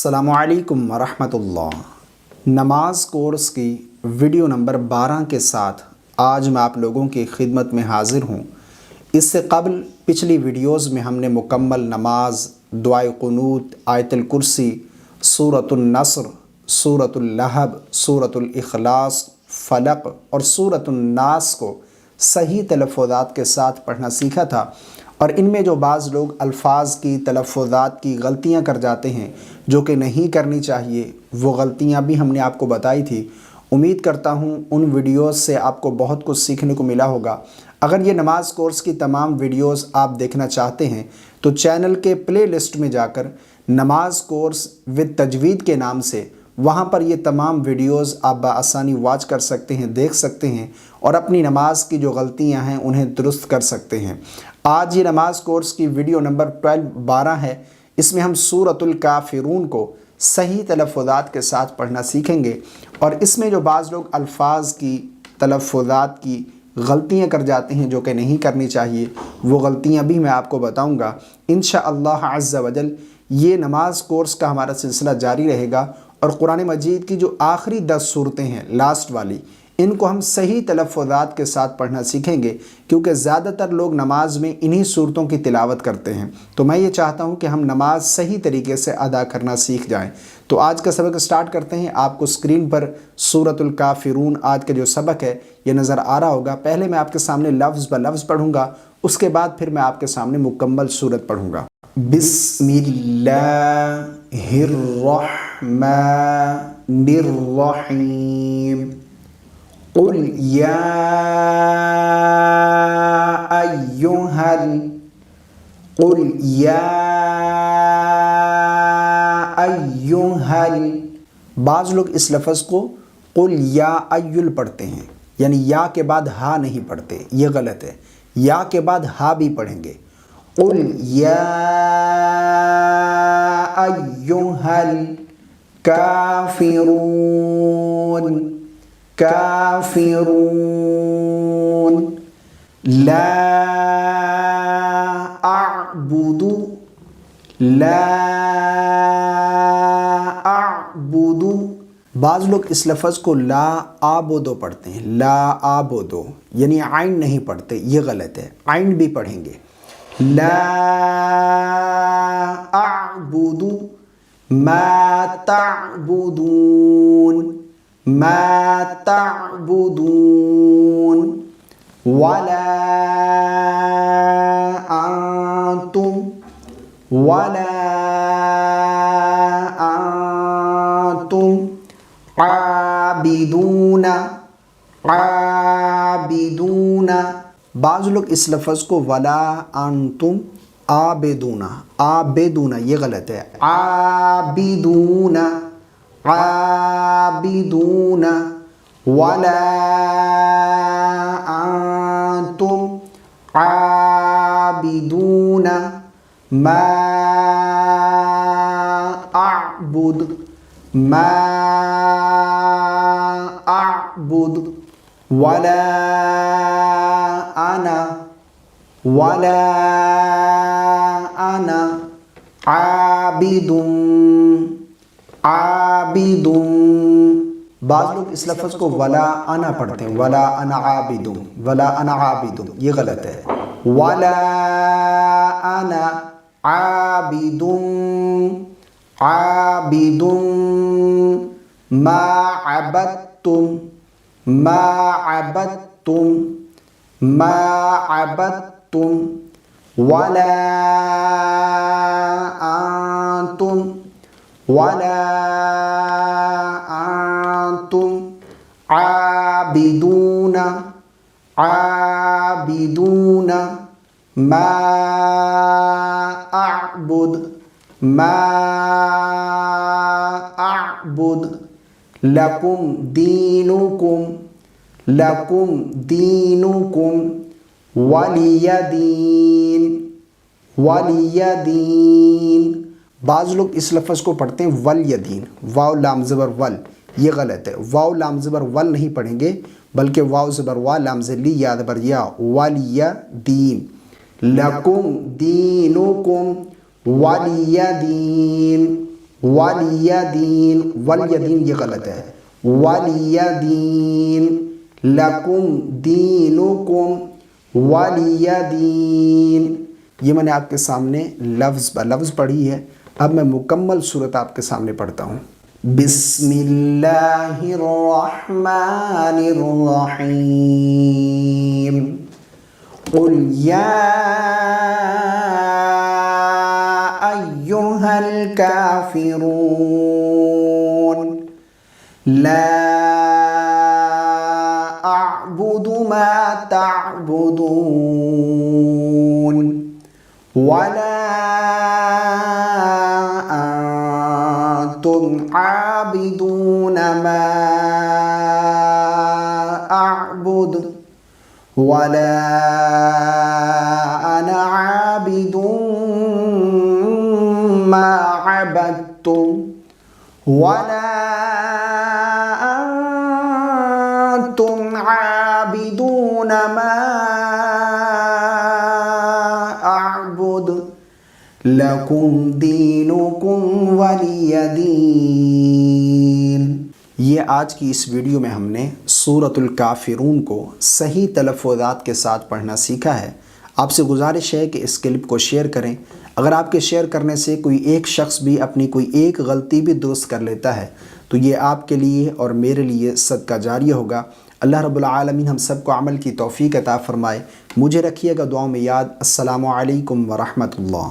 अस्सलामु अलैकुम वरहमतुल्लाह। नमाज कोर्स की वीडियो नंबर 12 के साथ आज मैं आप लोगों की खिदमत में हाज़िर हूँ। इससे कबल पिछली वीडियोज़ में हमने मुकम्मल नमाज, दुआए क़ुनूत, आयतुल कुर्सी, सूरतुन नस्र, सूरतुल लहब, सूरतुल इखलास, फलक और सूरतुन नास को सही तलफ़्फ़ुज़ात के साथ पढ़ना सीखा था। और इनमें जो बाज़ लोग अल्फाज की, तलफ़्फ़ुज़ात की गलतियां कर जाते हैं जो कि नहीं करनी चाहिए, वो गलतियां भी हमने आपको बताई थी। उम्मीद करता हूं उन वीडियोस से आपको बहुत कुछ सीखने को मिला होगा। अगर ये नमाज कोर्स की तमाम वीडियोस आप देखना चाहते हैं तो चैनल के प्ले लिस्ट में जाकर नमाज कोर्स विद तजवीद के नाम से वहाँ पर ये तमाम वीडियोस आप बआसानी वॉच कर सकते हैं, देख सकते हैं और अपनी नमाज की जो गलतियां हैं उन्हें दुरुस्त कर सकते हैं। आज ये नमाज कोर्स की वीडियो नंबर 12 है। इसमें हम सूरतुल काफिरून को सही तलफ़्फ़ुज़ात के साथ पढ़ना सीखेंगे और इसमें जो बाज़ लोग अल्फाज की, तलफ़्फ़ुज़ात की गलतियां कर जाते हैं जो कि नहीं करनी चाहिए, वो गलतियां भी मैं आपको बताऊंगा। इंशाअल्लाह अज़्ज़ा वजल ये नमाज कोर्स का हमारा सिलसिला जारी रहेगा और कुरान मजीद की जो आखिरी 10 सूरतें हैं, लास्ट वाली, इनको हम सही तलफ़्फ़ुज़ात के साथ पढ़ना सीखेंगे क्योंकि ज़्यादातर लोग नमाज में इन्हीं सूरतों की तिलावत करते हैं। तो मैं ये चाहता हूँ कि हम नमाज सही तरीके से अदा करना सीख जाएं। तो आज का सबक स्टार्ट करते हैं। आपको स्क्रीन पर सूरतुल काफिरून आज का जो सबक है ये नज़र आ रहा होगा। पहले मैं आपके सामने लफ्ज़ ब लफ्ज़ पढ़ूँगा, उसके बाद फिर मैं आपके सामने मुकम्मल सूरत पढ़ूँगा। बिस्मिल्लाहिर्रहमानिर्रहीम। क़ुल या अय्युहल। बाज़ लोग इस लफ्ज़ को क़ुल या अय्युल पढ़ते हैं, यानी या के बाद हा नहीं पढ़ते, ये गलत है। या के बाद हा भी पढ़ेंगे। क़ुल या अय्युहल काफ़िरून, काफ़िरून। ला अअबुदु, ला अअबुदु। बाज़ लोग इस लफ्ज़ को ला आबुदो पढ़ते हैं, ला आबुदो, यानी आइन नहीं पढ़ते, ये गलत है। आइन भी पढ़ेंगे। ला अअबुदु मा तअबुदून, मा तअबुदून। वला अंतुम, वला अंतुम आबिदूना, आबिदूना। बाज़ लोग इस लफ्ज़ को वला अंतुम आबिदूना, आबिदूना, ये गलत है। आबिदूना, आबिदूना। वला अंतुम आबिदूना मा अअबुद, मा अअबुद। वला अना, वला अना आबिदुन, आबिदुन। बाज़ लोग इस लफ्ज़ को वला अना पढ़ते हैं, वला अना आबिदुन, वला अना आबिदुन, ये गलत है। वला अना आबिदुन, आबिदुन मा अबदतुम, मा अबदतुम, मा अबदतुम। वला अंतुम, वला अंतुम आबिदूना, आबिदूना मा अअबुद, मा अअबुद। लकुम दीनुकुम, लकुम दीनुकुम वलियदीन, वलियदीन। बाज़ लोग इस लफ्ज़ को पढ़ते हैं वल यदीन, वाव लाम ज़बर वल, ये गलत है। वाव लाम ज़बर वल नहीं पढ़ेंगे बल्कि वाव ज़बर वा लाम ज़ली या ज़बर या, वलिया दीन। लकुम दीनुकुम वलिया दीन, वलियदीन, वलियदीन ये गलत है, वलियदीन, लकुम दीनुकुम वलियदीन। ये मैंने आपके सामने लफ्ज़ ब लफ्ज़ पढ़ी है। अब मैं मुकम्मल सूरत आपके सामने पढ़ता हूँ। बिस्मिल्लाहिर्रहमानिर्रहीम, कुल या अय्युहल काफिरून, ला अअबुदु मा तअबुदून, वला अंतुम आबिदून मा अअबुद, वला अना आबिदुम मा अबदतुम, वला अंतुम आबिदून मा अअबुद, लकुम दीनुकुम वलियदीन। ये आज की इस वीडियो में हमने सूरतुल काफिरून को सही तलफ़्फ़ुज़ात के साथ पढ़ना सीखा है। आपसे गुजारिश है कि इस क्लिप को शेयर करें। अगर आपके शेयर करने से कोई एक शख्स भी अपनी कोई एक गलती भी दुरुस्त कर लेता है तो ये आपके लिए और मेरे लिए सदका जारिया होगा। अल्लाह रब्बुल आलमीन हम सबको अमल की तौफ़ीक अता फ़रमाए। मुझे रखिएगा दुआओं में याद। अस्सलामु अलैकुम व रहमतुल्लाह।